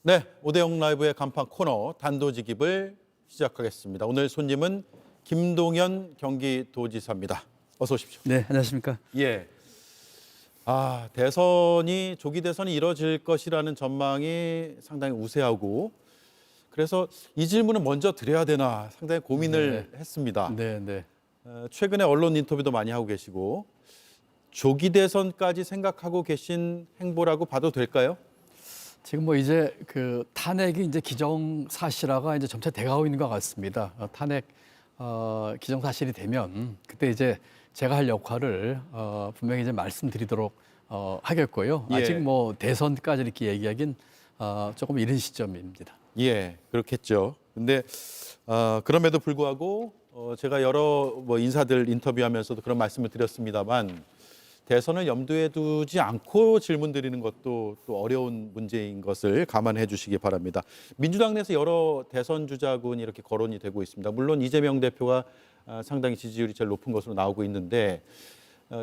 네, 오대영 라이브의 간판 코너 단도직입을 시작하겠습니다. 오늘 손님은 김동연 경기도지사입니다. 어서 오십시오. 네, 안녕하십니까. 예. 조기 대선이 이뤄질 것이라는 전망이 상당히 우세하고 그래서 이 질문을 먼저 드려야 되나 상당히 고민을 했습니다. 네. 최근에 언론 인터뷰도 많이 하고 계시고 조기 대선까지 생각하고 계신 행보라고 봐도 될까요? 지금 뭐 이제 그 탄핵이 이제 기정사실화가 이제 점차 돼가고 있는 것 같습니다. 탄핵 기정사실이 되면 그때 이제 제가 할 역할을 분명히 이제 말씀드리도록 하겠고요. 예. 아직 뭐 대선까지 이렇게 얘기하긴 조금 이른 시점입니다. 예, 그렇겠죠. 근데 그럼에도 불구하고 제가 여러 인사들 인터뷰하면서도 그런 말씀을 드렸습니다만 대선을 염두에 두지 않고 질문 드리는 것도 또 어려운 문제인 것을 감안해 주시기 바랍니다. 민주당 내에서 여러 대선 주자군이 이렇게 거론이 되고 있습니다. 물론 이재명 대표가 상당히 지지율이 제일 높은 것으로 나오고 있는데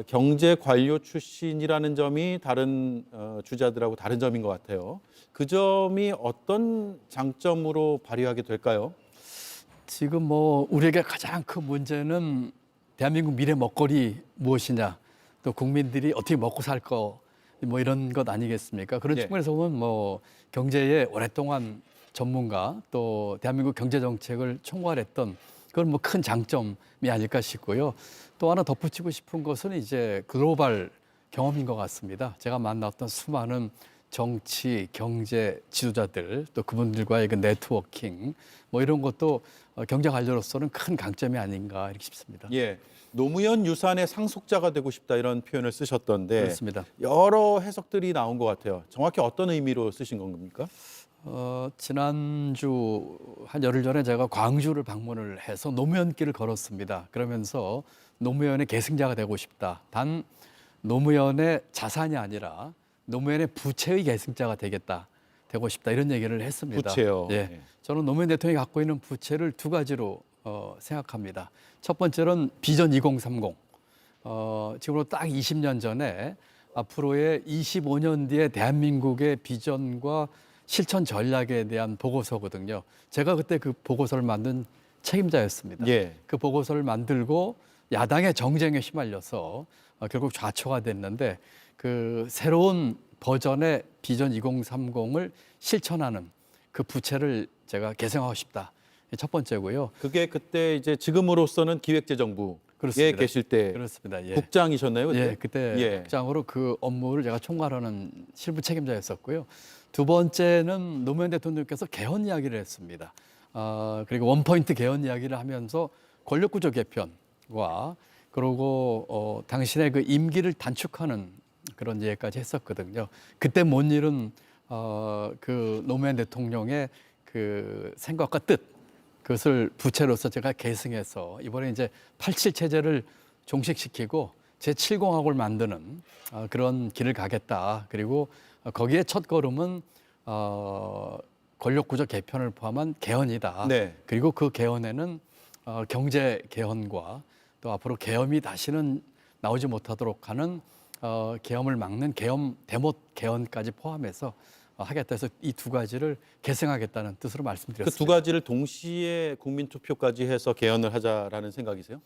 경제 관료 출신이라는 점이 다른 주자들하고 다른 점인 것 같아요. 그 점이 어떤 장점으로 발휘하게 될까요? 지금 뭐 우리에게 가장 큰 문제는 대한민국 미래 먹거리 무엇이냐, 또 국민들이 어떻게 먹고 살 거, 뭐 이런 것 아니겠습니까? 그런 네. 측면에서 보면 뭐 경제에 오랫동안 전문가, 또 대한민국 경제 정책을 총괄했던 그건 뭐 큰 장점이 아닐까 싶고요. 또 하나 덧붙이고 싶은 것은 이제 글로벌 경험인 것 같습니다. 제가 만났던 수많은 정치, 경제 지도자들, 또 그분들과의 그 네트워킹, 뭐 이런 것도 경제 관료로서는 큰 강점이 아닌가 이렇게 싶습니다. 예, 노무현 유산의 상속자가 되고 싶다 이런 표현을 쓰셨던데 그렇습니다. 여러 해석들이 나온 것 같아요. 정확히 어떤 의미로 쓰신 겁니까? 지난주 한 열흘 전에 제가 광주를 방문을 해서 노무현길을 걸었습니다. 그러면서 노무현의 계승자가 되고 싶다. 단 노무현의 자산이 아니라 노무현의 부채의 계승자가 되고 싶다. 이런 얘기를 했습니다. 부채요. 예. 예. 저는 노무현 대통령이 갖고 있는 부채를 두 가지로 생각합니다. 첫 번째는 비전 2030. 지금으로 딱 20년 전에 앞으로의 25년 뒤에 대한민국의 비전과 실천 전략에 대한 보고서거든요. 제가 그때 그 보고서를 만든 책임자였습니다. 예. 그 보고서를 만들고 야당의 정쟁에 휘말려서 결국 좌초가 됐는데 그 새로운 버전의 비전 2030을 실천하는 그 부채를 제가 계승하고 싶다. 첫 번째고요. 그게 그때 이제 지금으로서는 기획재정부에 그렇습니다. 계실 때 그렇습니다. 예. 국장이셨나요? 그때? 예, 그때 국장으로 그 업무를 제가 총괄하는 실무 책임자였었고요. 두 번째는 노무현 대통령께서 개헌 이야기를 했습니다. 그리고 원포인트 개헌 이야기를 하면서 권력구조 개편과 그리고 당신의 그 임기를 단축하는 그런 얘기까지 했었거든요. 그때 못 이룬 그 노무현 대통령의 그 생각과 뜻, 그것을 부채로서 제가 계승해서 이번에 이제 87 체제를 종식시키고 제7공학을 만드는 그런 길을 가겠다. 그리고 거기에 첫 걸음은 권력구조 개편을 포함한 개헌이다. 네. 그리고 그 개헌에는 경제 개헌과 또 앞으로 계엄이 다시는 나오지 못하도록 하는 계엄을 막는 계엄 대못 개헌까지 포함해서 하겠다 해서 이 두 가지를 계승하겠다는 뜻으로 말씀드렸습니다. 그 두 가지를 동시에 국민 투표까지 해서 개헌을 하자라는 생각이세요?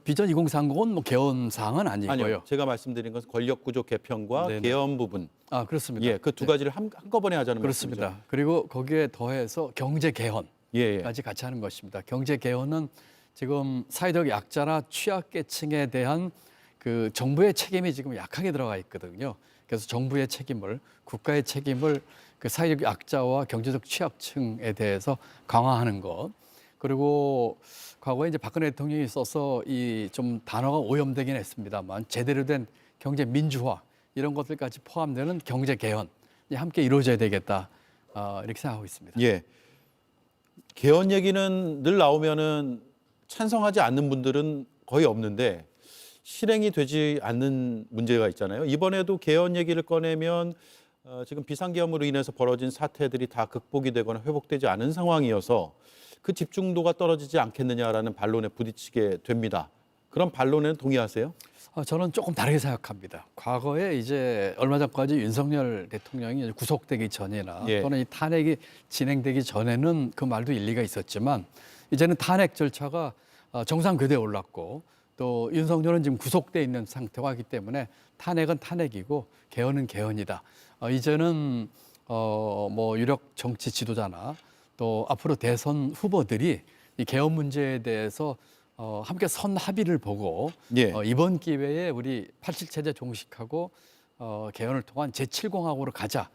비전 2030은 뭐 개헌 사항은 아니고요. 아니요. 제가 말씀드린 것은 권력구조 개편과 네네. 개헌 부분. 그렇습니다. 예, 그 두 가지를 한꺼번에 하자는 그렇습니다. 말씀이죠. 그리고 거기에 더해서 경제 개헌까지 예. 같이 하는 것입니다. 경제 개헌은 지금 사회적 약자나 취약계층에 대한 그 정부의 책임이 지금 약하게 들어가 있거든요. 그래서 정부의 책임을, 국가의 책임을 그 사회적 약자와 경제적 취약층에 대해서 강화하는 것. 그리고 과거에 이제 박근혜 대통령이 써서 이 좀 단어가 오염되긴 했습니다만 제대로 된 경제 민주화 이런 것들까지 포함되는 경제 개헌이 함께 이루어져야 되겠다. 이렇게 생각하고 있습니다. 예. 개헌 얘기는 늘 나오면은 찬성하지 않는 분들은 거의 없는데 실행이 되지 않는 문제가 있잖아요. 이번에도 개헌 얘기를 꺼내면 지금 비상계엄으로 인해서 벌어진 사태들이 다 극복이 되거나 회복되지 않은 상황이어서 그 집중도가 떨어지지 않겠느냐라는 반론에 부딪히게 됩니다. 그런 반론에는 동의하세요? 저는 조금 다르게 생각합니다. 과거에 이제 얼마 전까지 윤석열 대통령이 이제 구속되기 전이나 예. 또는 이 탄핵이 진행되기 전에는 그 말도 일리가 있었지만 이제는 탄핵 절차가 정상 궤도에 올랐고 또 윤석열은 지금 구속돼 있는 상태가 하기 때문에 탄핵은 탄핵이고 개헌은 개헌이다. 이제는 뭐 유력 정치 지도자나 또 앞으로 대선 후보들이 이 개헌 문제에 대해서 함께 선 합의를 보고 예. 이번 기회에 우리 87체제 종식하고 개헌을 통한 제7공화국으로 가자.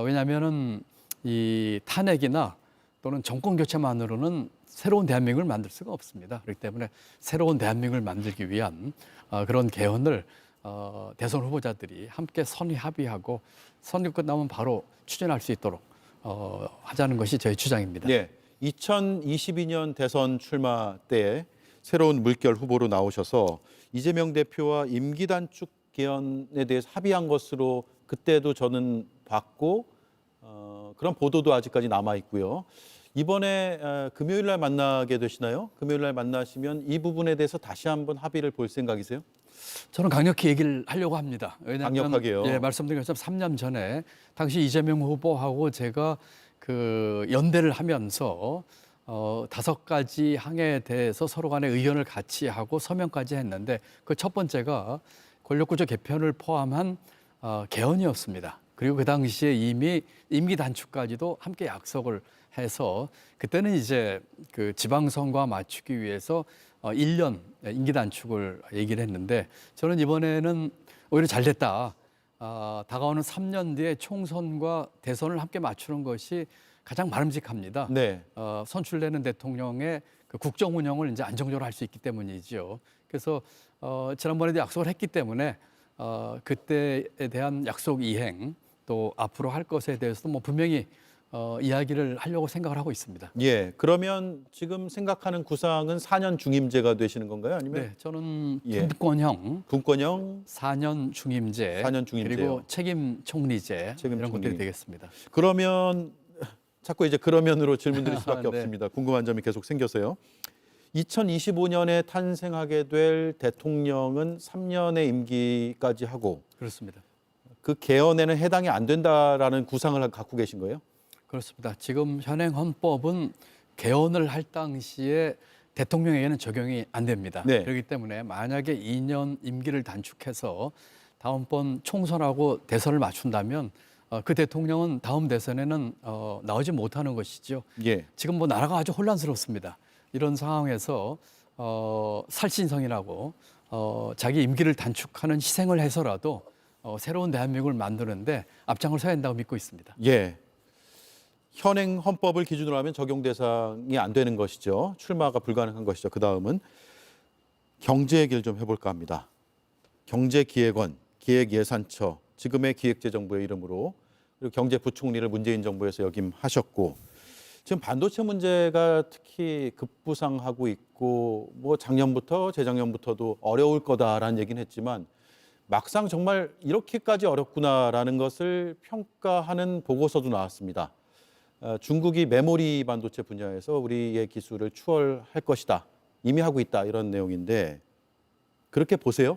왜냐하면은 이 탄핵이나 또는 정권 교체만으로는 새로운 대한민국을 만들 수가 없습니다. 그렇기 때문에 새로운 대한민국을 만들기 위한 그런 개헌을 대선 후보자들이 함께 선의 합의하고 선거 끝나면 바로 추진할 수 있도록 하자는 것이 저희 주장입니다. 예. 2022년 대선 출마 때 새로운 물결 후보로 나오셔서 이재명 대표와 임기 단축 개헌에 대해서 합의한 것으로 그때도 저는 봤고 그런 보도도 아직까지 남아 있고요. 이번에 금요일 날 만나게 되시나요? 금요일 날 만나시면 이 부분에 대해서 다시 한번 합의를 볼 생각이세요? 저는 강력히 얘기를 하려고 합니다. 왜냐하면 강력하게요. 예, 말씀드린 것처럼 3년 전에 당시 이재명 후보하고 제가 그 연대를 하면서 5가지 항에 대해서 서로 간에 의견을 같이 하고 서명까지 했는데 그 첫 번째가 권력구조 개편을 포함한 개헌이었습니다. 그리고 그 당시에 이미 임기 단축까지도 함께 약속을 해서 그때는 이제 그 지방선거와 맞추기 위해서 1년 임기 단축을 얘기를 했는데 저는 이번에는 오히려 잘 됐다. 다가오는 3년 뒤에 총선과 대선을 함께 맞추는 것이 가장 바람직합니다. 네. 선출되는 대통령의 그 국정 운영을 이제 안정적으로 할 수 있기 때문이죠. 그래서 지난번에도 약속을 했기 때문에 그때에 대한 약속 이행 또 앞으로 할 것에 대해서도 뭐 분명히 이야기를 하려고 생각을 하고 있습니다. 예. 그러면 지금 생각하는 구상은 4년 중임제가 되시는 건가요? 아니면 네, 저는 예. 분권형 분권형 4년 중임제, 4년 중임제요. 그리고 책임 총리제 책임 이런 총리. 것들이 되겠습니다. 그러면 자꾸 이제 그러면으로 질문 드릴 수밖에 네. 없습니다. 궁금한 점이 계속 생겨서요. 2025년에 탄생하게 될 대통령은 3년의 임기까지 하고 그렇습니다. 그 개헌에는 해당이 안 된다라는 구상을 갖고 계신 거예요? 그렇습니다. 지금 현행 헌법은 개헌을 할 당시에 대통령에게는 적용이 안 됩니다. 네. 그렇기 때문에 만약에 2년 임기를 단축해서 다음번 총선하고 대선을 맞춘다면 그 대통령은 다음 대선에는 나오지 못하는 것이죠. 예. 지금 뭐 나라가 아주 혼란스럽습니다. 이런 상황에서 살신성이라고 자기 임기를 단축하는 희생을 해서라도 새로운 대한민국을 만드는데 앞장을 서야 한다고 믿고 있습니다. 예. 현행 헌법을 기준으로 하면 적용 대상이 안 되는 것이죠. 출마가 불가능한 것이죠. 그 다음은 경제 얘기를 좀 해볼까 합니다. 경제기획원, 기획예산처, 지금의 기획재정부의 이름으로 그리고 경제부총리를 문재인 정부에서 역임하셨고 지금 반도체 문제가 특히 급부상하고 있고 뭐 작년부터 재작년부터도 어려울 거다라는 얘기는 했지만 막상 정말 이렇게까지 어렵구나라는 것을 평가하는 보고서도 나왔습니다. 중국이 메모리 반도체 분야에서 우리의 기술을 추월할 것이다. 이미 하고 있다. 이런 내용인데 그렇게 보세요?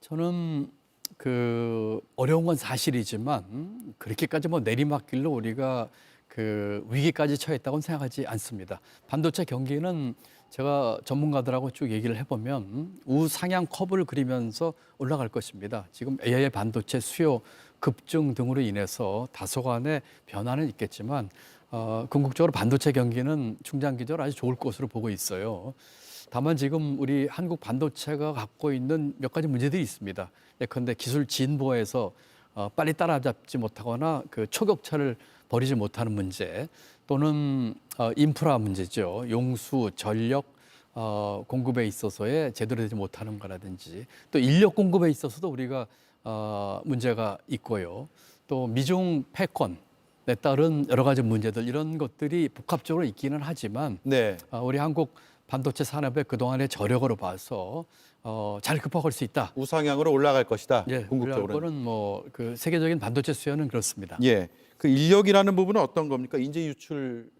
저는 그 어려운 건 사실이지만 그렇게까지 뭐 내리막길로 우리가 그 위기까지 처했다고는 생각하지 않습니다. 반도체 경기는 제가 전문가들하고 쭉 얘기를 해보면 우상향 커브를 그리면서 올라갈 것입니다. 지금 AI 반도체 수요 급증 등으로 인해서 다소간의 변화는 있겠지만 궁극적으로 반도체 경기는 중장기적으로 아주 좋을 것으로 보고 있어요. 다만 지금 우리 한국 반도체가 갖고 있는 몇 가지 문제들이 있습니다. 예컨대 기술 진보에서 빨리 따라잡지 못하거나 그 초격차를 벌이지 못하는 문제 또는 인프라 문제죠. 용수, 전력 공급에 있어서의 제대로 되지 못하는 거라든지 또 인력 공급에 있어서도 우리가 문제가 있고요. 또 미중 패권에 따른 여러 가지 문제들 이런 것들이 복합적으로 있기는 하지만 네. 우리 한국 반도체 산업의 그동안의 저력으로 봐서 잘 극복할 수 있다. 우상향으로 올라갈 것이다. 예, 궁극적으로는. 그거는 뭐 그 세계적인 반도체 수요는 그렇습니다. 예. 그 인력이라는 부분은 어떤 겁니까? 인재 유출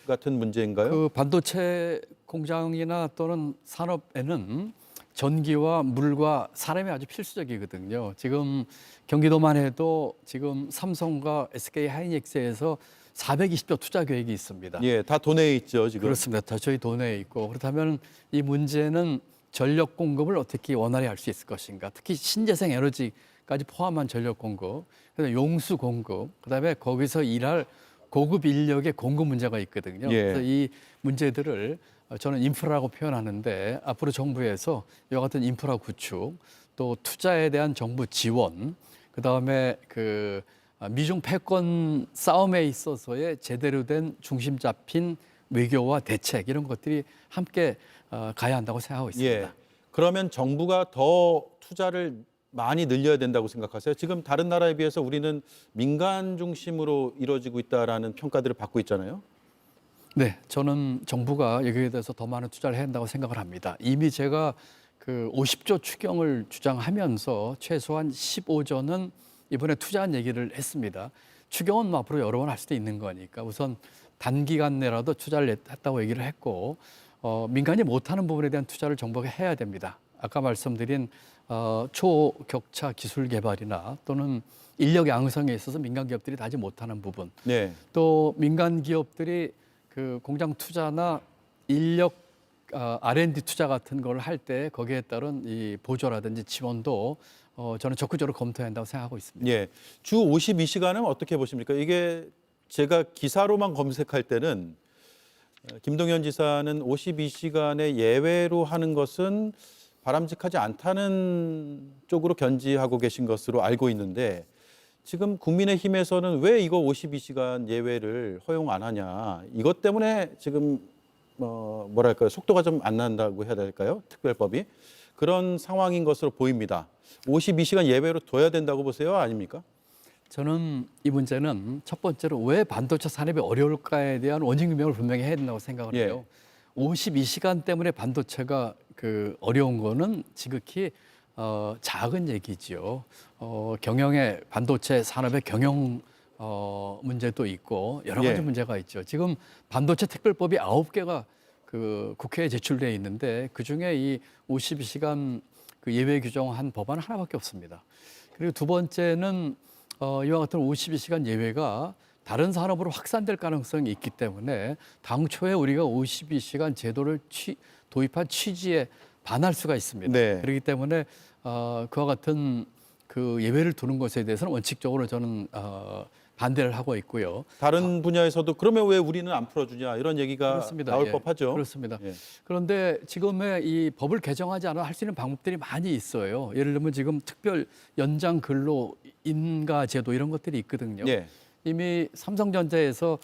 같은 문제인가요? 그 반도체 공장이나 또는 산업에는 전기와 물과 사람이 아주 필수적이거든요. 지금 경기도만 해도 지금 삼성과 SK 하이닉스에서 420조 투자 계획이 있습니다. 예, 다 돈에 있죠, 지금. 그렇습니다. 다 저희 돈에 있고 그렇다면 이 문제는 전력 공급을 어떻게 원활히 할 수 있을 것인가. 특히 신재생 에너지까지 포함한 전력 공급, 그다음에 용수 공급, 그다음에 거기서 일할 고급 인력의 공급 문제가 있거든요. 예. 그래서 이 문제들을 저는 인프라라고 표현하는데 앞으로 정부에서 이와 같은 인프라 구축, 또 투자에 대한 정부 지원, 그다음에 그 미중 패권 싸움에 있어서의 제대로 된 중심 잡힌 외교와 대책 이런 것들이 함께 가야 한다고 생각하고 있습니다. 예. 그러면 정부가 더 투자를 많이 늘려야 된다고 생각하세요? 지금 다른 나라에 비해서 우리는 민간 중심으로 이루어지고 있다라는 평가들을 받고 있잖아요. 네, 저는 정부가 여기에 대해서 더 많은 투자를 해야 한다고 생각을 합니다. 이미 제가 그 50조 추경을 주장하면서 최소한 15조는 이번에 투자한 얘기를 했습니다. 추경은 뭐 앞으로 여러 번 할 수도 있는 거니까 우선 단기간 내라도 투자를 했다고 얘기를 했고 민간이 못하는 부분에 대한 투자를 정부가 해야 됩니다. 아까 말씀드린 초격차 기술 개발이나 또는 인력 양성에 있어서 민간 기업들이 다 하지 못하는 부분, 네. 또 민간 기업들이 그 공장 투자나 인력 R&D 투자 같은 걸 할 때 거기에 따른 이 보조라든지 지원도 저는 적극적으로 검토해야 한다고 생각하고 있습니다. 예. 주 52시간은 어떻게 보십니까? 이게 제가 기사로만 검색할 때는 김동연 지사는 52시간의 예외로 하는 것은 바람직하지 않다는 쪽으로 견지하고 계신 것으로 알고 있는데 지금 국민의힘에서는 왜 이거 52시간 예외를 허용 안 하냐. 이것 때문에 지금 뭐랄까요. 속도가 좀 안 난다고 해야 될까요? 특별법이. 그런 상황인 것으로 보입니다. 52시간 예외로 둬야 된다고 보세요? 아닙니까? 저는 이 문제는 첫 번째로 왜 반도체 산업이 어려울까에 대한 원인 규명을 분명히 해야 된다고 생각을 해요. 52시간 때문에 반도체가 그 어려운 거는 지극히 작은 얘기지요. 경영의 반도체 산업의 경영 문제도 있고 여러 가지 예. 문제가 있죠. 지금 반도체 특별법이 9개가 그 국회에 제출돼 있는데 그 중에 이 52시간 그 예외 규정한 법안은 하나밖에 없습니다. 그리고 두 번째는 이와 같은 52시간 예외가 다른 산업으로 확산될 가능성이 있기 때문에 당초에 우리가 52시간 제도를 도입한 취지에 반할 수가 있습니다. 네. 그렇기 때문에 그와 같은 그 예외를 두는 것에 대해서는 원칙적으로 저는 반대를 하고 있고요. 다른 분야에서도 그러면 왜 우리는 안 풀어주냐 이런 얘기가 그렇습니다. 나올 예, 법하죠. 그렇습니다. 예. 그런데 지금의 이 법을 개정하지 않아 할 수 있는 방법들이 많이 있어요. 예를 들면 지금 특별 연장 근로 인가 제도 이런 것들이 있거든요. 예. 이미 삼성전자에서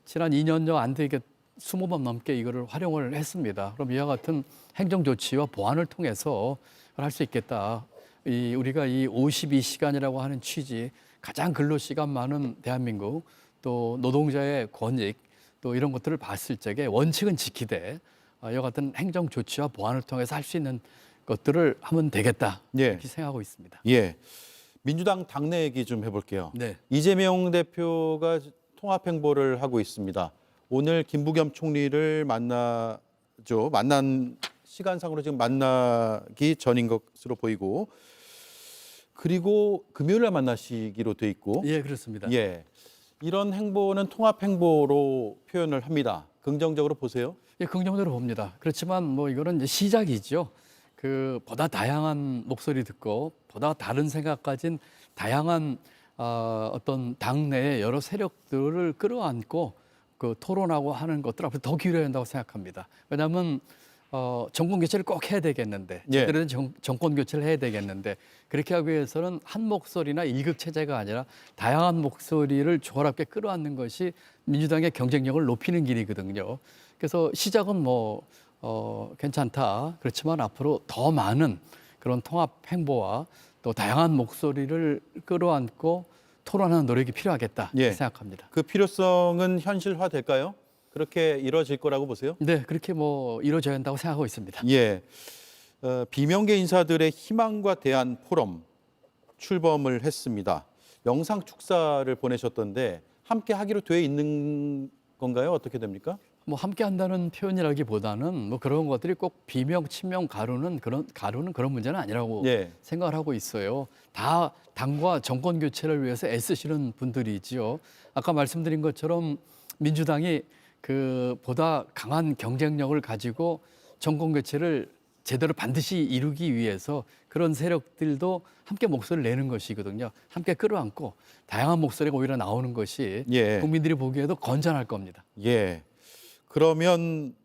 지난 2년여 안 되게 20번 넘게 이거를 활용을 했습니다. 그럼 이와 같은 행정 조치와 보완을 통해서 할 수 있겠다. 우리가 이 52시간이라고 하는 취지, 가장 근로 시간 많은 대한민국, 또 노동자의 권익, 또 이런 것들을 봤을 적에 원칙은 지키되 이와 같은 행정 조치와 보완을 통해서 할 수 있는 것들을 하면 되겠다. 예. 이렇게 생각하고 있습니다. 예. 민주당 당내 얘기 좀 해볼게요. 네. 이재명 대표가 통합 행보를 하고 있습니다. 오늘 김부겸 총리를 만나죠. 만난 시간상으로 지금 만나기 전인 것으로 보이고, 그리고 금요일에 만나시기로 돼 있고, 예, 그렇습니다. 예, 이런 행보는 통합 행보로 표현을 합니다. 긍정적으로 보세요. 예, 긍정적으로 봅니다. 그렇지만 뭐 이거는 이제 시작이죠. 그 보다 다양한 목소리 듣고 보다 다른 생각 가진 다양한 어떤 당내의 여러 세력들을 끌어안고 그 토론하고 하는 것들 앞으로 더 기울여야 한다고 생각합니다. 왜냐하면 정권 교체를 꼭 해야 되겠는데 예. 제대로 된 정권 교체를 해야 되겠는데 그렇게 하기 위해서는 한 목소리나 일극 체제가 아니라 다양한 목소리를 조화롭게 끌어안는 것이 민주당의 경쟁력을 높이는 길이거든요. 그래서 시작은 뭐 괜찮다. 그렇지만 앞으로 더 많은 그런 통합 행보와 또 다양한 목소리를 끌어안고 토론하는 노력이 필요하겠다 예. 생각합니다. 그 필요성은 현실화될까요? 그렇게 이루어질 거라고 보세요? 네, 그렇게 뭐 이루어져야 한다고 생각하고 있습니다. 예. 비명계 인사들의 희망과 대안 포럼 출범을 했습니다. 영상 축사를 보내셨던데 함께 하기로 돼 있는 건가요? 어떻게 됩니까? 뭐 함께 한다는 표현이라기보다는 뭐 그런 것들이 꼭 비명, 친명 가르는 그런 문제는 아니라고 예. 생각을 하고 있어요. 다 당과 정권 교체를 위해서 애쓰시는 분들이지요. 아까 말씀드린 것처럼 민주당이 그 보다 강한 경쟁력을 가지고 정권 교체를 제대로 반드시 이루기 위해서 그런 세력들도 함께 목소리를 내는 것이거든요. 함께 끌어안고 다양한 목소리가 오히려 나오는 것이 예. 국민들이 보기에도 건전할 겁니다. 예. 그러면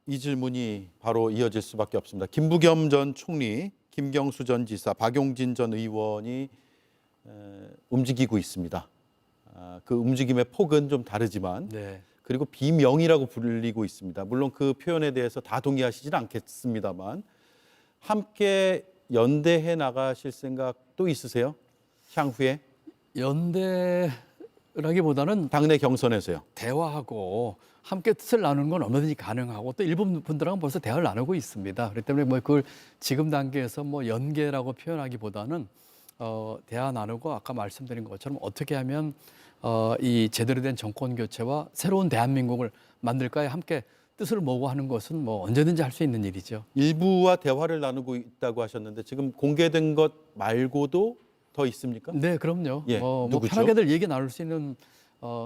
이 질문이 바로 이어질 수밖에 없습니다. 김부겸 전 총리, 김경수 전 지사, 박용진 전 의원이 움직이고 있습니다. 그 움직임의 폭은 좀 다르지만 네. 그리고 비명이라고 불리고 있습니다. 물론 그 표현에 대해서 다 동의하시지는 않겠습니다만 함께 연대해 나가실 생각도 있으세요? 향후에? 연대라기보다는 당내 경선에서요. 대화하고 함께 뜻을 나누는 건 얼마든지 가능하고 또 일본 분들하고 벌써 대화를 나누고 있습니다. 그렇기 때문에 뭐 그걸 지금 단계에서 뭐 연계라고 표현하기보다는 대화 나누고 아까 말씀드린 것처럼 어떻게 하면 이 제대로 된 정권 교체와 새로운 대한민국을 만들까에 함께 뜻을 모으고 하는 것은 뭐 언제든지 할 수 있는 일이죠. 일부와 대화를 나누고 있다고 하셨는데 지금 공개된 것 말고도 더 있습니까? 네, 그럼요. 예, 뭐 누구죠? 편하게들 얘기 나눌 수 있는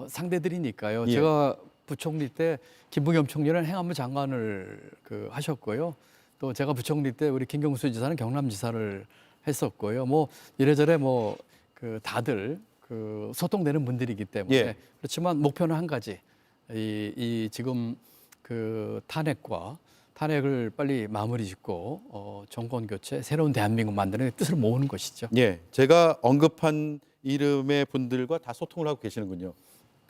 상대들이니까요. 예. 제가 부총리 때 김부겸 총리는 행안부 장관을 하셨고요. 또 제가 부총리 때 우리 김경수 지사는 경남지사를 했었고요. 뭐 이래저래 뭐 다들 소통되는 분들이기 때문에 예. 그렇지만 목표는 한 가지. 이 지금 탄핵을 빨리 마무리 짓고 정권 교체, 새로운 대한민국 만드는 데 뜻을 모으는 것이죠. 예, 제가 언급한 이름의 분들과 다 소통을 하고 계시는군요.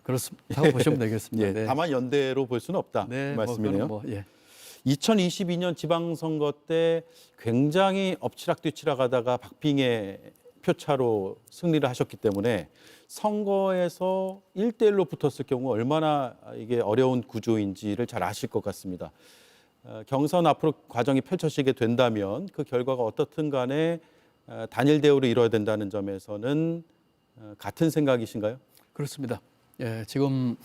그렇습니다. 보시면 되겠습니다. 예, 네. 다만 연대로 볼 수는 없다 네, 그 말씀이네요. 예. 2022년 지방선거 때 굉장히 엎치락뒤치락하다가 박빙의 표차로 승리를 하셨기 때문에 선거에서 1대1로 붙었을 경우 얼마나 이게 어려운 구조인지를 잘 아실 것 같습니다. 경선 앞으로 과정이 펼쳐지게 된다면 그 결과가 어떻든 간에 단일 대우를 이뤄야 된다는 점에서는 같은 생각이신가요? 그렇습니다. 예, 지금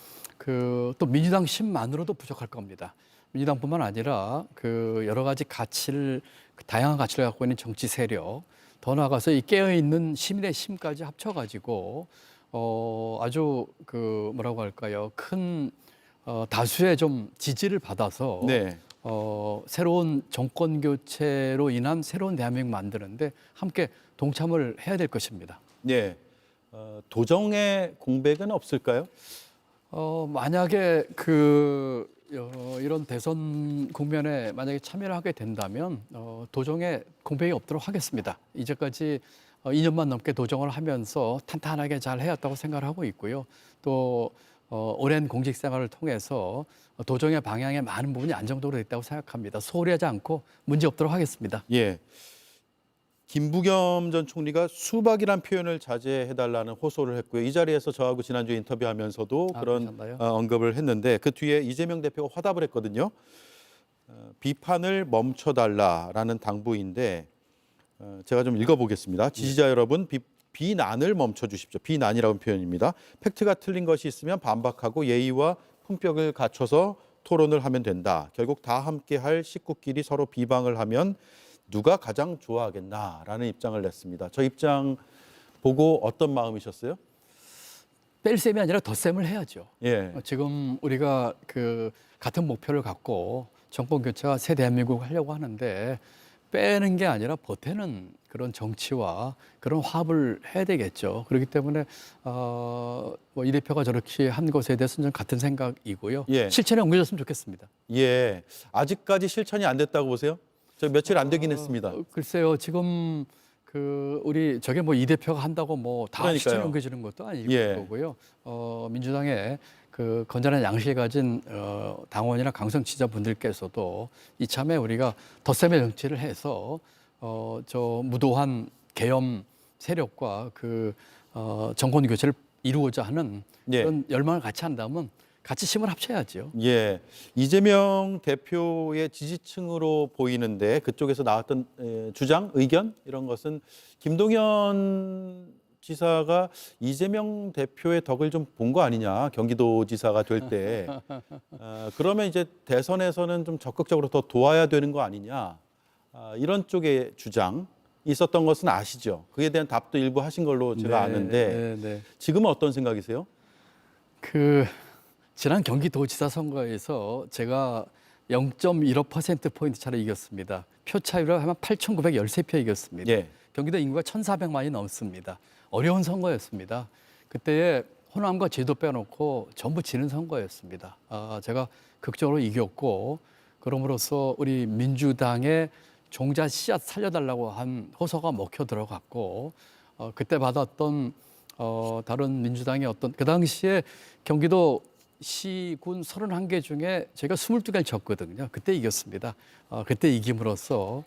또 민주당 힘만으로도 부족할 겁니다. 민주당뿐만 아니라 여러 가지 다양한 가치를 갖고 있는 정치 세력, 더 나아가서 이 깨어 있는 시민의 힘까지 합쳐가지고 아주 뭐라고 할까요? 큰 다수의 좀 지지를 받아서 네. 새로운 정권 교체로 인한 새로운 대한민국 만드는데 함께 동참을 해야 될 것입니다. 네. 도정의 공백은 없을까요? 만약에 이런 대선 국면에 만약에 참여를 하게 된다면 도정에 공백이 없도록 하겠습니다. 이제까지 2년만 넘게 도정을 하면서 탄탄하게 잘 해왔다고 생각을 하고 있고요. 또 오랜 공직 생활을 통해서 도정의 방향에 많은 부분이 안정적으로 됐다고 생각합니다. 소홀히 하지 않고 문제 없도록 하겠습니다. 예. 김부겸 전 총리가 수박이란 표현을 자제해달라는 호소를 했고요. 이 자리에서 저하고 지난주에 인터뷰하면서도 그런 그러셨나요? 언급을 했는데 그 뒤에 이재명 대표가 화답을 했거든요. 비판을 멈춰달라라는 당부인데 제가 좀 읽어보겠습니다. 지지자 여러분, 비난을 멈춰주십시오. 비난이라는 표현입니다. 팩트가 틀린 것이 있으면 반박하고 예의와 품격을 갖춰서 토론을 하면 된다. 결국 다 함께할 식구끼리 서로 비방을 하면 누가 가장 좋아하겠나라는 입장을 냈습니다. 저 입장 보고 어떤 마음이셨어요? 뺄 셈이 아니라 덧셈을 해야죠. 예. 지금 우리가 같은 목표를 갖고 정권 교체와 새 대한민국을 하려고 하는데 빼는 게 아니라 보태는 그런 정치와 그런 화합을 해야 되겠죠. 그렇기 때문에 뭐 이 대표가 저렇게 한 것에 대해서는 저는 같은 생각이고요. 예. 실천에 옮겨졌으면 좋겠습니다. 예. 아직까지 실천이 안 됐다고 보세요? 저 며칠 안 되긴 했습니다. 글쎄요, 지금 우리 저게 뭐 이 대표가 한다고 뭐 다 그러니까요. 실천에 옮겨지는 것도 아니고 예. 거고요. 민주당의 건전한 양식을 가진 당원이나 강성 지지자분들께서도 이참에 우리가 덧셈의 정치를 해서 저 무도한 계엄 세력과 정권 교체를 이루고자 하는 예. 그런 열망을 같이 한다면 같이 힘을 합쳐야죠. 예, 이재명 대표의 지지층으로 보이는데 그쪽에서 나왔던 주장, 의견 이런 것은 김동연 지사가 이재명 대표의 덕을 좀 본 거 아니냐, 경기도지사가 될 때. 그러면 이제 대선에서는 좀 적극적으로 더 도와야 되는 거 아니냐, 이런 쪽의 주장 있었던 것은 아시죠? 그에 대한 답도 일부 하신 걸로 제가 아는데 지금은 어떤 생각이세요? 그 지난 경기도지사 선거에서 제가 0.15%포인트 차로 이겼습니다. 표 차이로 하면 8,913표 이겼습니다. 예. 경기도 인구가 1,400만이 넘습니다. 어려운 선거였습니다. 그때에 호남과 제도 빼놓고 전부 지는 선거였습니다. 제가 극적으로 이겼고, 그럼으로써 우리 민주당의 종자 씨앗 살려달라고 한 호소가 먹혀 들어갔고, 그때 받았던 다른 민주당의 어떤, 그 당시에 경기도 시군 31개 중에 제가 22개를 졌거든요. 그때 이겼습니다. 그때 이김으로써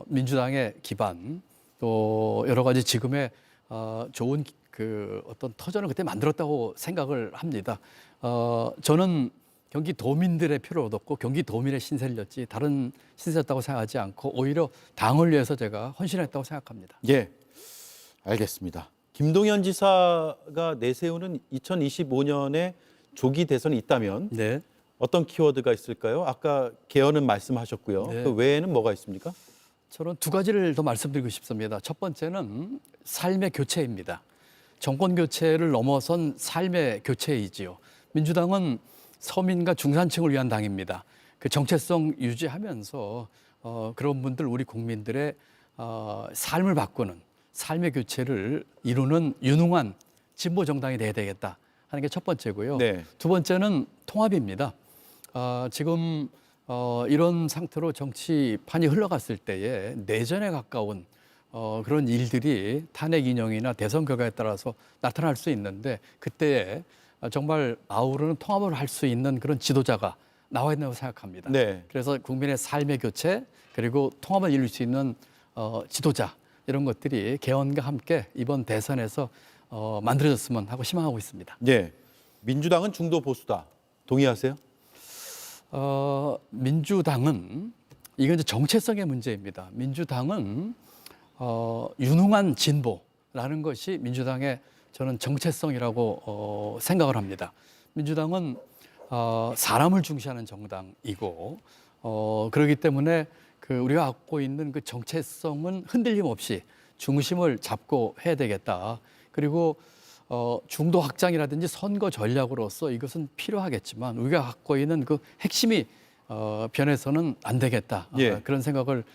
민주당의 기반, 또 여러 가지 지금의 좋은 그 어떤 터전을 그때 만들었다고 생각을 합니다. 저는 경기도민들의 표를 얻었고 경기도민의 신세를 졌지 다른 신세였다고 생각하지 않고 오히려 당을 위해서 제가 헌신했다고 생각합니다. 예, 알겠습니다. 김동연 지사가 내세우는 2025년에 조기 대선이 있다면 네. 어떤 키워드가 있을까요? 아까 개헌은 말씀하셨고요. 네. 그 외에는 뭐가 있습니까? 저는 두 가지를 더 말씀드리고 싶습니다. 첫 번째는 삶의 교체입니다. 정권 교체를 넘어선 삶의 교체이지요. 민주당은 서민과 중산층을 위한 당입니다. 그 정체성 유지하면서 그런 분들, 우리 국민들의 삶을 바꾸는 삶의 교체를 이루는 유능한 진보 정당이 돼야 되겠다 하는 게 첫 번째고요. 네. 두 번째는 통합입니다. 지금 이런 상태로 정치판이 흘러갔을 때에 내전에 가까운 그런 일들이 탄핵 인용이나 대선 결과에 따라서 나타날 수 있는데, 그때에 정말 아우르는 통합을 할 수 있는 그런 지도자가 나와야 된다고 생각합니다. 네. 그래서 국민의 삶의 교체, 그리고 통합을 이룰 수 있는 지도자, 이런 것들이 개헌과 함께 이번 대선에서 만들어졌으면 하고 희망하고 있습니다. 예. 민주당은 중도 보수다. 동의하세요? 민주당은 이건 이제 정체성의 문제입니다. 민주당은 유능한 진보라는 것이 민주당의 저는 정체성이라고 생각을 합니다. 민주당은 사람을 중시하는 정당이고 그렇기 때문에 그 우리가 갖고 있는 그 정체성은 흔들림 없이 중심을 잡고 해야 되겠다. 그리고 중도 확장이라든지 선거 전략으로서 이것은 필요하겠지만 우리가 갖고 있는 그 핵심이 변해서는 안 되겠다. 예. 그런 생각을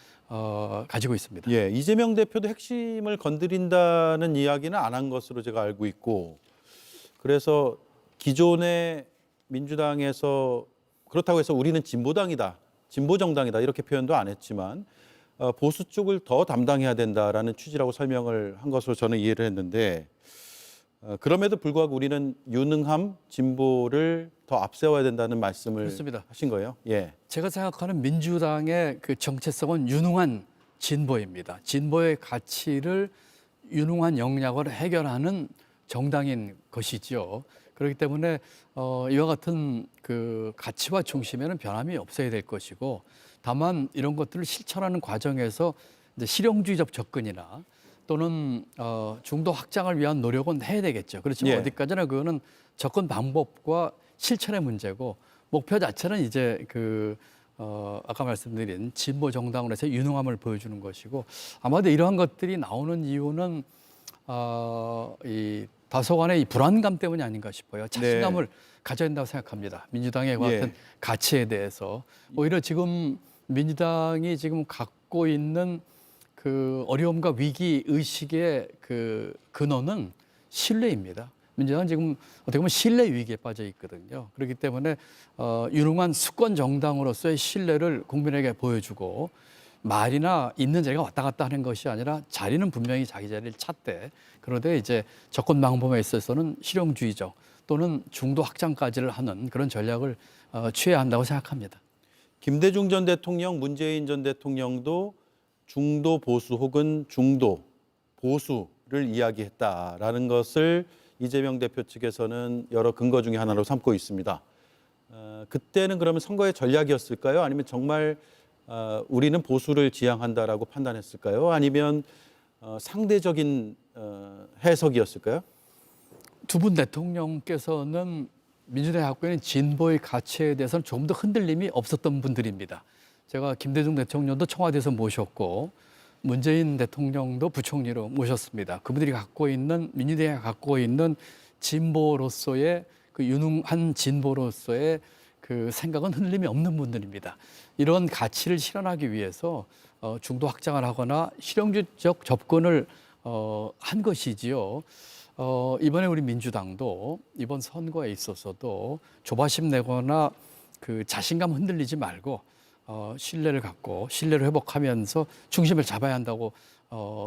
가지고 있습니다. 예. 이재명 대표도 핵심을 건드린다는 이야기는 안 한 것으로 제가 알고 있고, 그래서 기존의 민주당에서 그렇다고 해서 우리는 진보당이다, 진보정당이다 이렇게 표현도 안 했지만 보수 쪽을 더 담당해야 된다라는 취지라고 설명을 한 것으로 저는 이해를 했는데, 그럼에도 불구하고 우리는 유능함, 진보를 더 앞세워야 된다는 말씀을 그렇습니다. 하신 거예요. 예. 제가 생각하는 민주당의 그 정체성은 유능한 진보입니다. 진보의 가치를 유능한 역량으로 해결하는 정당인 것이죠. 그렇기 때문에 이와 같은 그 가치와 중심에는 변함이 없어야 될 것이고, 다만 이런 것들을 실천하는 과정에서 이제 실용주의적 접근이나 또는 중도 확장을 위한 노력은 해야 되겠죠. 그렇지만 예. 어디까지나 그거는 접근 방법과 실천의 문제고, 목표 자체는 이제 그 아까 말씀드린 진보 정당으로 해서 유능함을 보여주는 것이고, 아마도 이러한 것들이 나오는 이유는 이 다소간의 이 불안감 때문이 아닌가 싶어요. 자신감을 가져야 된다고 생각합니다. 민주당의 같은 예. 가치에 대해서. 오히려 지금 민주당이 지금 갖고 있는 그 어려움과 위기 의식의 그 근원은 신뢰입니다. 민주당은 지금 어떻게 보면 신뢰 위기에 빠져 있거든요. 그렇기 때문에 유능한 수권 정당으로서의 신뢰를 국민에게 보여주고, 말이나 있는 자리가 왔다 갔다 하는 것이 아니라 자리는 분명히 자기 자리를 찾되, 그런데 이제 접근 방법에 있어서는 실용주의적 또는 중도 확장까지를 하는 그런 전략을 취해야 한다고 생각합니다. 김대중 전 대통령, 문재인 전 대통령도 중도 보수 혹은 중도 보수를 이야기했다라는 것을 이재명 대표 측에서는 여러 근거 중에 하나로 삼고 있습니다. 그때는 그러면 선거의 전략이었을까요? 아니면 정말 우리는 보수를 지향한다라고 판단했을까요? 아니면 상대적인 해석이었을까요? 두 분 대통령께서는 민주당이 갖고 있는 진보의 가치에 대해서는 조금 더 흔들림이 없었던 분들입니다. 제가 김대중 대통령도 청와대에서 모셨고 문재인 대통령도 부총리로 모셨습니다. 그분들이 갖고 있는 민주당이 갖고 있는 진보로서의 그 유능한 진보로서의 그 생각은 흔들림이 없는 분들입니다. 이런 가치를 실현하기 위해서 중도 확장을 하거나 실용주의적 접근을 한 것이지요. 이번에 우리 민주당도 이번 선거에 있어서도 조바심 내거나 그 자신감 흔들리지 말고 신뢰를 갖고 신뢰를 회복하면서 중심을 잡아야 한다고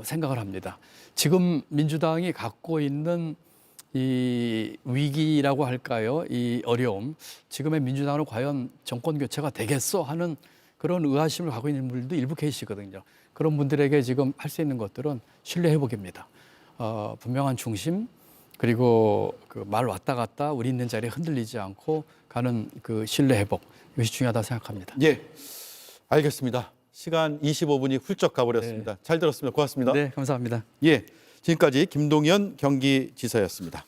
생각을 합니다. 지금 민주당이 갖고 있는 이 위기라고 할까요? 이 어려움, 지금의 민주당은 과연 정권 교체가 되겠어 하는 그런 의아심을 갖고 있는 분들도 일부 계시거든요. 그런 분들에게 지금 할 수 있는 것들은 신뢰 회복입니다. 분명한 중심, 그리고 그 말 왔다 갔다 우리 있는 자리에 흔들리지 않고 가는 그 신뢰 회복, 이것이 중요하다고 생각합니다. 예, 알겠습니다. 시간 25분이 훌쩍 가버렸습니다. 잘 들었습니다. 고맙습니다. 네, 감사합니다. 예, 지금까지 김동연 경기지사였습니다.